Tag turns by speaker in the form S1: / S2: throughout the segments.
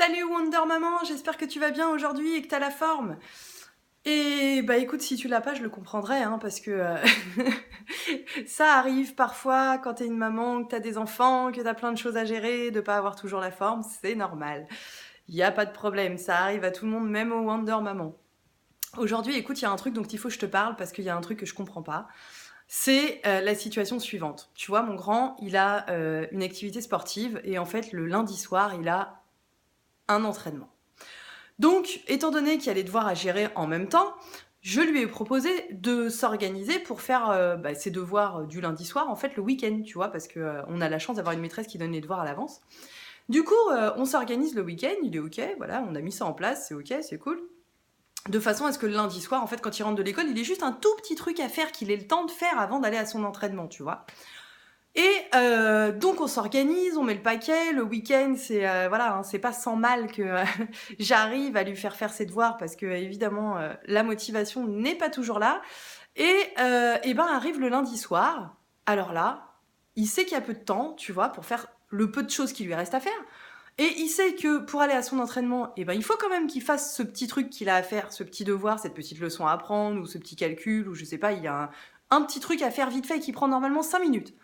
S1: Salut Wonder Maman, j'espère que tu vas bien aujourd'hui et que t'as la forme. Et bah écoute, si tu l'as pas, je le comprendrais, hein, parce que ça arrive parfois quand t'es une maman, que t'as des enfants, que t'as plein de choses à gérer, de pas avoir toujours la forme, c'est normal. Y a pas de problème, ça arrive à tout le monde, même aux Wonder Maman. Aujourd'hui, écoute, il y a un truc dont il faut que je te parle parce qu'il y a un truc que je comprends pas. C'est la situation suivante. Tu vois, mon grand, il a une activité sportive et en fait, le lundi soir, il a un entraînement. Donc, étant donné qu'il y a les devoirs à gérer en même temps, je lui ai proposé de s'organiser pour faire ses devoirs du lundi soir, en fait, le week-end, tu vois, parce que on a la chance d'avoir une maîtresse qui donne les devoirs à l'avance. Du coup, on s'organise le week-end, il est ok, voilà, on a mis ça en place, c'est ok, c'est cool. De façon à ce que le lundi soir, en fait, quand il rentre de l'école, il ait juste un tout petit truc à faire qu'il ait le temps de faire avant d'aller à son entraînement, tu vois. Et donc on s'organise, on met le paquet. Le week-end, c'est voilà, hein, c'est pas sans mal que j'arrive à lui faire ses devoirs parce que évidemment la motivation n'est pas toujours là. Et ben arrive le lundi soir. Alors là, il sait qu'il y a peu de temps, tu vois, pour faire le peu de choses qui lui reste à faire. Et il sait que pour aller à son entraînement, eh ben, il faut quand même qu'il fasse ce petit truc qu'il a à faire, ce petit devoir, cette petite leçon à apprendre, ou ce petit calcul, ou je sais pas, il y a un petit truc à faire vite fait qui prend normalement 5 minutes.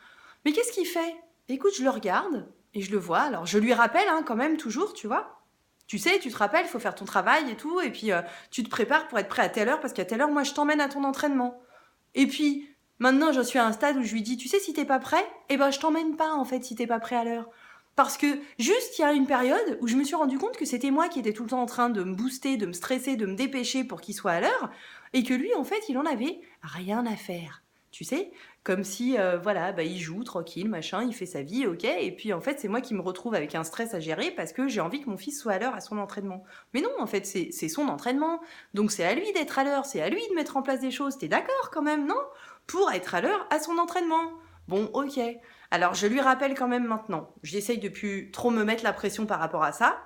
S1: Mais qu'est-ce qu'il fait? Écoute, je le regarde et je le vois. Alors, je lui rappelle hein, quand même toujours, tu vois. Tu sais, tu te rappelles, il faut faire ton travail et tout. Et puis, tu te prépares pour être prêt à telle heure parce qu'à telle heure, moi, je t'emmène à ton entraînement. Et puis, maintenant, je suis à un stade où je lui dis, tu sais, si t'es pas prêt, eh ben, je t'emmène pas, en fait, si t'es pas prêt à l'heure. Parce que juste, il y a une période où je me suis rendu compte que c'était moi qui étais tout le temps en train de me booster, de me stresser, de me dépêcher pour qu'il soit à l'heure. Et que lui, en fait, il en avait rien à faire. Tu sais, comme si, voilà, bah, il joue tranquille, machin, il fait sa vie, ok. Et puis, en fait, c'est moi qui me retrouve avec un stress à gérer parce que j'ai envie que mon fils soit à l'heure à son entraînement. Mais non, en fait, c'est son entraînement. Donc, c'est à lui d'être à l'heure, c'est à lui de mettre en place des choses. T'es d'accord quand même, non? Pour être à l'heure à son entraînement. Bon, ok. Alors, je lui rappelle quand même maintenant. J'essaye de plus trop me mettre la pression par rapport à ça.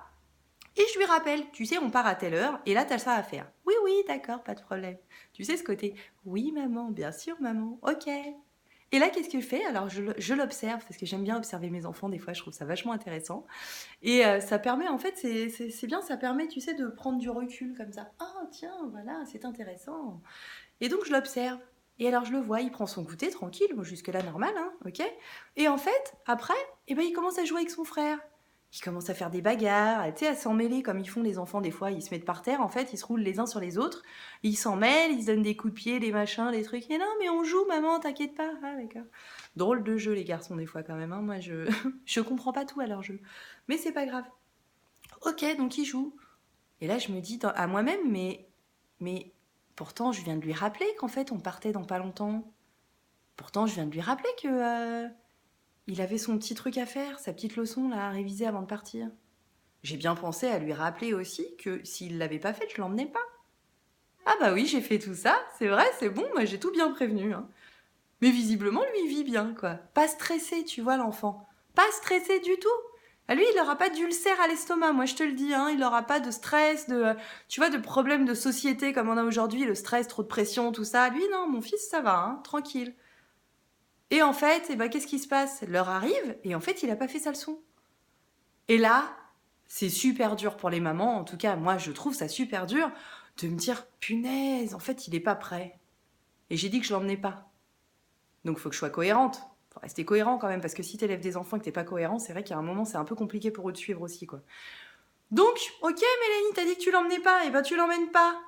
S1: Et je lui rappelle, tu sais, on part à telle heure, et là, t'as ça à faire. Oui, oui, d'accord, pas de problème. Tu sais ce côté, oui, maman, bien sûr, maman, ok. Et là, qu'est-ce qu'il fait? Alors, je l'observe, parce que j'aime bien observer mes enfants, des fois, je trouve ça vachement intéressant. Et ça permet, en fait, c'est bien, ça permet, tu sais, de prendre du recul comme ça. Ah, tiens, voilà, c'est intéressant. Et donc, je l'observe. Et alors, je le vois, il prend son goûter tranquille, bon, jusque-là, normal, hein, ok. Et en fait, après, eh ben, il commence à jouer avec son frère. Il commence à faire des bagarres, tu sais, à s'en mêler comme ils font les enfants des fois. Ils se mettent par terre, en fait, ils se roulent les uns sur les autres. Ils s'en mêlent, ils se donnent des coups de pied, des machins, des trucs. Et non, mais on joue, maman, t'inquiète pas. Ah, d'accord. Drôle de jeu, les garçons, des fois, quand même. Hein. Moi, je comprends pas tout à leur jeu. Mais c'est pas grave. Ok, donc ils jouent. Et là, je me dis à moi-même, mais pourtant, je viens de lui rappeler qu'en fait, on partait dans pas longtemps. Pourtant, je viens de lui rappeler que il avait son petit truc à faire, sa petite leçon là à réviser avant de partir. J'ai bien pensé à lui rappeler aussi que s'il l'avait pas fait, je l'emmenais pas. Ah bah oui, j'ai fait tout ça, c'est vrai, c'est bon, moi j'ai tout bien prévenu. Hein. Mais visiblement, lui, il vit bien, quoi. Pas stressé, tu vois, l'enfant. Pas stressé du tout. À lui, il n'aura pas d'ulcère à l'estomac, moi je te le dis, hein. Il n'aura pas de stress, tu vois, de problèmes de société comme on a aujourd'hui, le stress, trop de pression, tout ça. Lui, non, mon fils, ça va, hein, tranquille. Et en fait, eh ben, qu'est-ce qui se passe? L'heure arrive, et en fait, il n'a pas fait sa leçon. Et là, c'est super dur pour les mamans, en tout cas, moi, je trouve ça super dur de me dire, punaise, en fait, il n'est pas prêt. Et j'ai dit que je l'emmenais pas. Donc, il faut que je sois cohérente. Faut rester cohérent quand même, parce que si t'élèves des enfants et que t'es pas cohérent, c'est vrai qu'à un moment, c'est un peu compliqué pour eux de suivre aussi, quoi. Donc, ok, Mélanie, t'as dit que tu l'emmenais pas, et ben tu l'emmènes pas.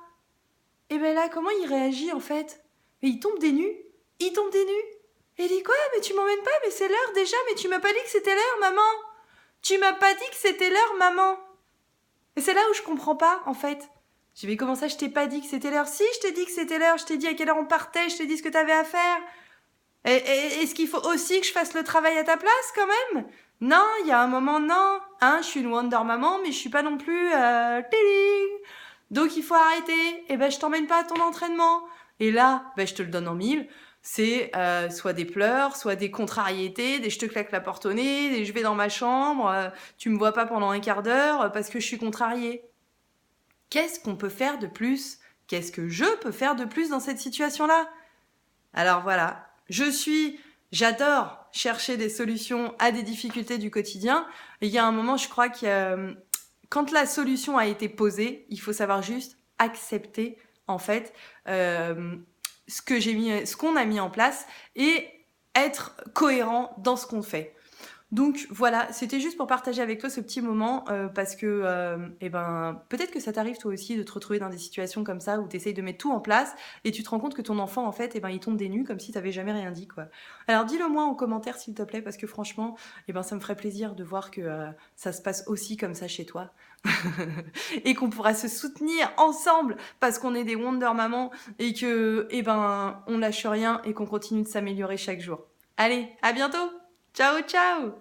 S1: Et ben là, comment il réagit en fait? Mais il tombe des nues. Il tombe des nues. Et il dit quoi? Mais tu m'emmènes pas, mais c'est l'heure déjà, mais tu m'as pas dit que c'était l'heure, maman. Tu m'as pas dit que c'était l'heure, maman. Et c'est là où je comprends pas, en fait. Je vais comment ça, je t'ai pas dit que c'était l'heure? Si, je t'ai dit que c'était l'heure, je t'ai dit à quelle heure on partait, je t'ai dit ce que t'avais à faire. Est-ce qu'il faut aussi que je fasse le travail à ta place, quand même? Non, il y a un moment, non. Hein, je suis une Wonder Maman, mais je suis pas non plus... Téling. Donc il faut arrêter. Et ben, je t'emmène pas à ton entraînement. Et là, ben, je te le donne en mille. C'est soit des pleurs, soit des contrariétés, des je te claque la porte au nez, des je vais dans ma chambre, tu me vois pas pendant un quart d'heure parce que je suis contrariée. Qu'est-ce qu'on peut faire de plus? Qu'est-ce que je peux faire de plus dans cette situation-là? Alors voilà, j'adore chercher des solutions à des difficultés du quotidien. Et il y a un moment, je crois quand la solution a été posée, il faut savoir juste accepter en fait ce qu'on a mis en place et être cohérent dans ce qu'on fait. Donc voilà, c'était juste pour partager avec toi ce petit moment parce que peut-être que ça t'arrive toi aussi de te retrouver dans des situations comme ça où tu essayes de mettre tout en place et tu te rends compte que ton enfant en fait il tombe des nues comme si t'avais jamais rien dit quoi. Alors dis-le moi en commentaire s'il te plaît parce que franchement ça me ferait plaisir de voir que ça se passe aussi comme ça chez toi et qu'on pourra se soutenir ensemble parce qu'on est des Wonder Maman et que on lâche rien et qu'on continue de s'améliorer chaque jour. Allez, à bientôt. Ciao ciao.